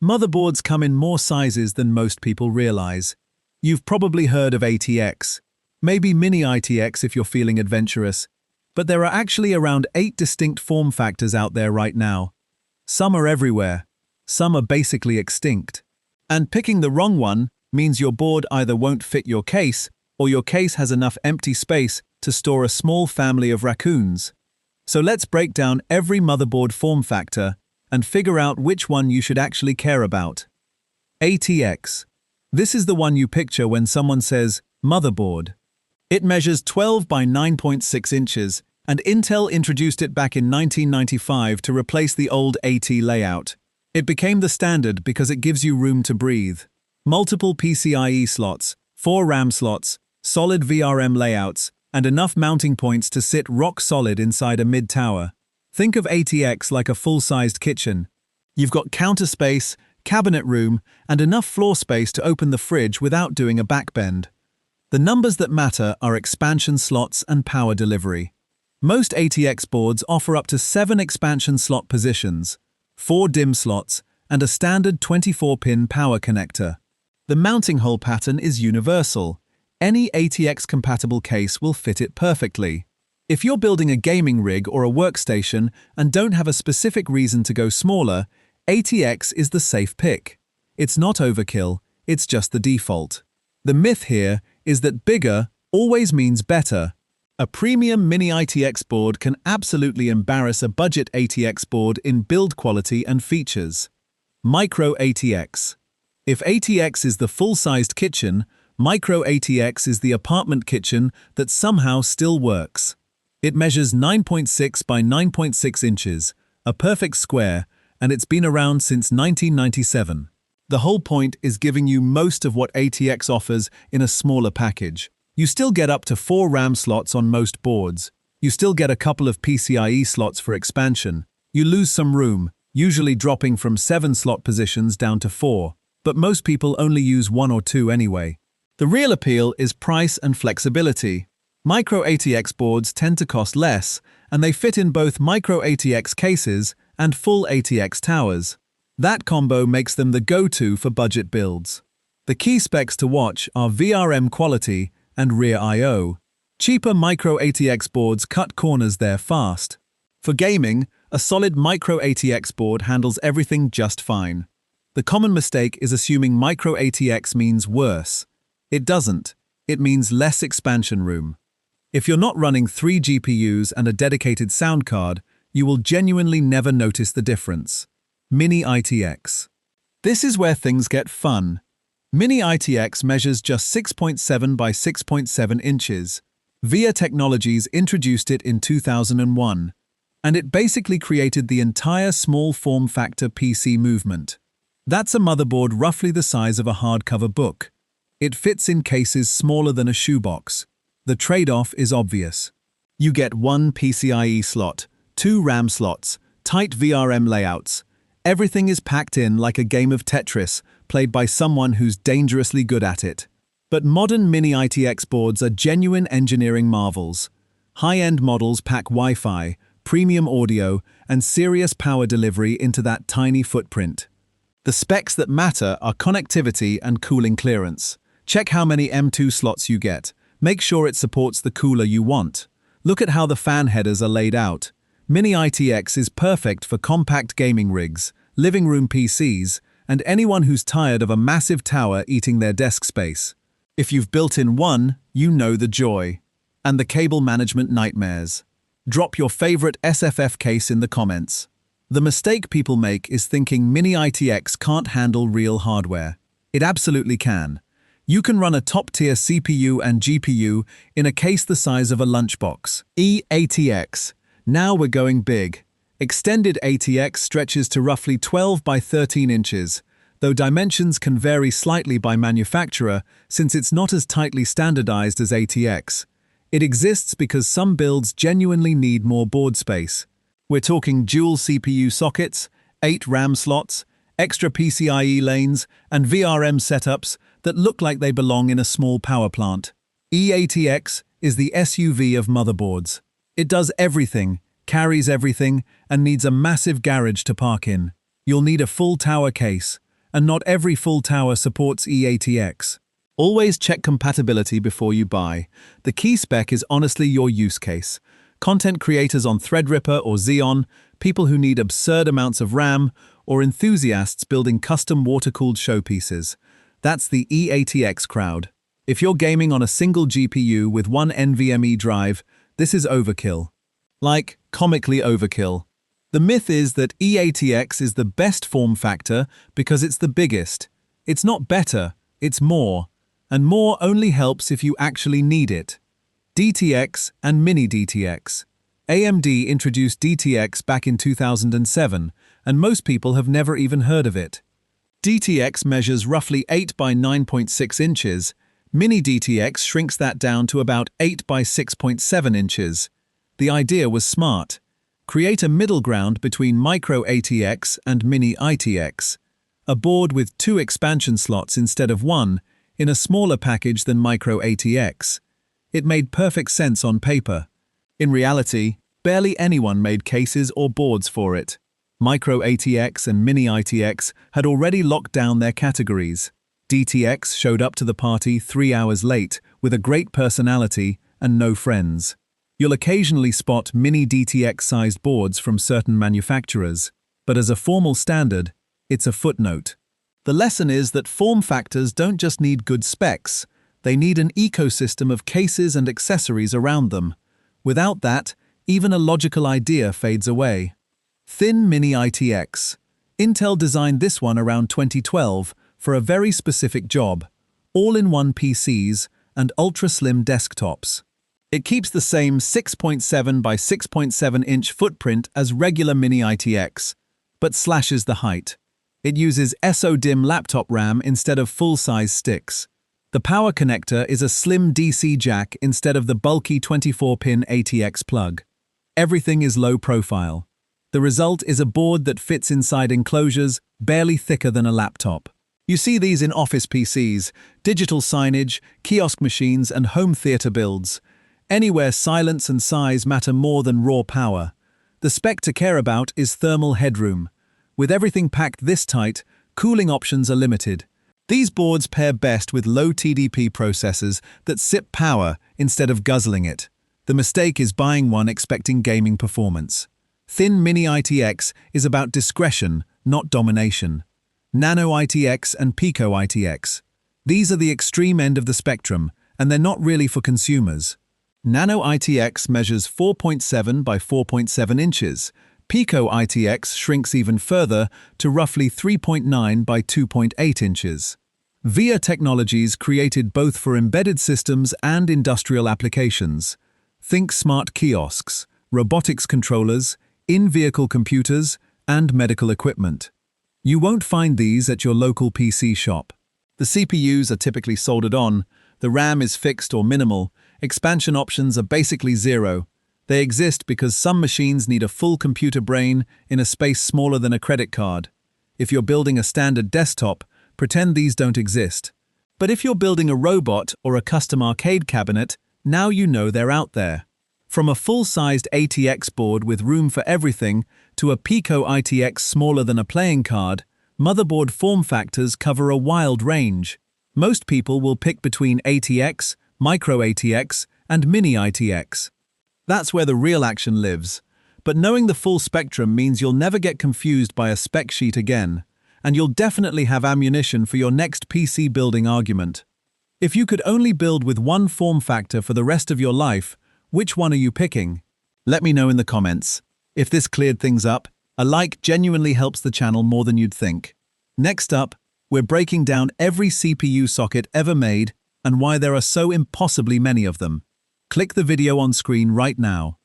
Motherboards come in more sizes than most people realize. You've probably heard of ATX, maybe Mini-ITX if you're feeling adventurous, but there are actually around 8 distinct form factors out there right now. Some are everywhere, some are basically extinct. And picking the wrong one means your board either won't fit your case, or your case has enough empty space to store a small family of raccoons. So let's break down every motherboard form factor and figure out which one you should actually care about. ATX. This is the one you picture when someone says, motherboard. It measures 12 by 9.6 inches, and Intel introduced it back in 1995 to replace the old AT layout. It became the standard because it gives you room to breathe. Multiple PCIe slots, 4 RAM slots, solid VRM layouts, and enough mounting points to sit rock solid inside a mid-tower. Think of ATX like a full-sized kitchen. You've got counter space, cabinet room, and enough floor space to open the fridge without doing a backbend. The numbers that matter are expansion slots and power delivery. Most ATX boards offer up to 7 expansion slot positions, 4 DIMM slots, and a standard 24-pin power connector. The mounting hole pattern is universal. Any ATX-compatible case will fit it perfectly. If you're building a gaming rig or a workstation and don't have a specific reason to go smaller, ATX is the safe pick. It's not overkill, it's just the default. The myth here is that bigger always means better. A premium Mini-ITX board can absolutely embarrass a budget ATX board in build quality and features. Micro-ATX. If ATX is the full-sized kitchen, Micro-ATX is the apartment kitchen that somehow still works. It measures 9.6 by 9.6 inches, a perfect square, and it's been around since 1997. The whole point is giving you most of what ATX offers in a smaller package. You still get up to 4 RAM slots on most boards. You still get a couple of PCIe slots for expansion. You lose some room, usually dropping from 7 slot positions down to 4, but most people only use 1 or 2 anyway. The real appeal is price and flexibility. Micro-ATX boards tend to cost less, and they fit in both Micro-ATX cases and full ATX towers. That combo makes them the go-to for budget builds. The key specs to watch are VRM quality and rear I/O. Cheaper Micro-ATX boards cut corners there fast. For gaming, a solid Micro-ATX board handles everything just fine. The common mistake is assuming Micro-ATX means worse. It doesn't. It means less expansion room. If you're not running 3 GPUs and a dedicated sound card, you will genuinely never notice the difference. Mini-ITX. This is where things get fun. Mini-ITX measures just 6.7 by 6.7 inches. VIA Technologies introduced it in 2001, and it basically created the entire small form factor PC movement. That's a motherboard roughly the size of a hardcover book. It fits in cases smaller than a shoebox. The trade-off is obvious. You get 1 PCIe slot, 2 RAM slots, tight VRM layouts. Everything is packed in like a game of Tetris, played by someone who's dangerously good at it. But modern Mini-ITX boards are genuine engineering marvels. High-end models pack Wi-Fi, premium audio, and serious power delivery into that tiny footprint. The specs that matter are connectivity and cooling clearance. Check how many M2 slots you get. Make sure it supports the cooler you want. Look at how the fan headers are laid out. Mini-ITX is perfect for compact gaming rigs, living room PCs, and anyone who's tired of a massive tower eating their desk space. If you've built in one, you know the joy. And the cable management nightmares. Drop your favorite SFF case in the comments. The mistake people make is thinking Mini-ITX can't handle real hardware. It absolutely can. You can run a top-tier CPU and GPU in a case the size of a lunchbox. E-ATX. Now we're going big. Extended ATX stretches to roughly 12 by 13 inches, though dimensions can vary slightly by manufacturer since it's not as tightly standardized as ATX. It exists because some builds genuinely need more board space. We're talking dual CPU sockets, 8 RAM slots, extra PCIe lanes, and VRM setups that look like they belong in a small power plant. E-ATX is the SUV of motherboards. It does everything, carries everything, and needs a massive garage to park in. You'll need a full tower case, and not every full tower supports E-ATX. Always check compatibility before you buy. The key spec is honestly your use case. Content creators on Threadripper or Xeon, people who need absurd amounts of RAM, or enthusiasts building custom water-cooled showpieces. That's the E-ATX crowd. If you're gaming on a single GPU with one NVMe drive, this is overkill. Like, comically overkill. The myth is that E-ATX is the best form factor because it's the biggest. It's not better, it's more. And more only helps if you actually need it. DTX and Mini-ITX. AMD introduced DTX back in 2007, and most people have never even heard of it. DTX measures roughly 8 by 9.6 inches. Mini-ITX shrinks that down to about 8 by 6.7 inches. The idea was smart. Create a middle ground between Micro-ATX and Mini-ITX. A board with 2 expansion slots instead of 1, in a smaller package than Micro-ATX. It made perfect sense on paper. In reality, barely anyone made cases or boards for it. Micro-ATX and Mini-ITX had already locked down their categories. DTX showed up to the party 3 hours late with a great personality and no friends. You'll occasionally spot Mini-ITX-sized boards from certain manufacturers, but as a formal standard, it's a footnote. The lesson is that form factors don't just need good specs, they need an ecosystem of cases and accessories around them. Without that, even a logical idea fades away. Thin Mini-ITX. Intel designed this one around 2012 for a very specific job, all-in-one PCs and ultra-slim desktops. It keeps the same 6.7 by 6.7 inch footprint as regular Mini-ITX, but slashes the height. It uses SO-DIMM laptop RAM instead of full-size sticks. The power connector is a slim DC jack instead of the bulky 24-pin ATX plug. Everything is low profile. The result is a board that fits inside enclosures barely thicker than a laptop. You see these in office PCs, digital signage, kiosk machines, and home theater builds. Anywhere silence and size matter more than raw power. The spec to care about is thermal headroom. With everything packed this tight, cooling options are limited. These boards pair best with low TDP processors that sip power instead of guzzling it. The mistake is buying one expecting gaming performance. Thin Mini-ITX is about discretion, not domination. Nano-ITX and Pico-ITX. These are the extreme end of the spectrum, and they're not really for consumers. Nano-ITX measures 4.7 by 4.7 inches. Pico-ITX shrinks even further to roughly 3.9 by 2.8 inches. VIA Technologies created both for embedded systems and industrial applications. Think smart kiosks, robotics controllers, in-vehicle computers, and medical equipment. You won't find these at your local PC shop. The CPUs are typically soldered on, the RAM is fixed or minimal, expansion options are basically zero. They exist because some machines need a full computer brain in a space smaller than a credit card. If you're building a standard desktop, pretend these don't exist. But if you're building a robot or a custom arcade cabinet, now you know they're out there. From a full-sized ATX board with room for everything to a Pico-ITX smaller than a playing card, motherboard form factors cover a wild range. Most people will pick between ATX, Micro-ATX, and Mini-ITX. That's where the real action lives. But knowing the full spectrum means you'll never get confused by a spec sheet again, and you'll definitely have ammunition for your next PC building argument. If you could only build with one form factor for the rest of your life, which one are you picking? Let me know in the comments. If this cleared things up, a like genuinely helps the channel more than you'd think. Next up, we're breaking down every CPU socket ever made and why there are so impossibly many of them. Click the video on screen right now.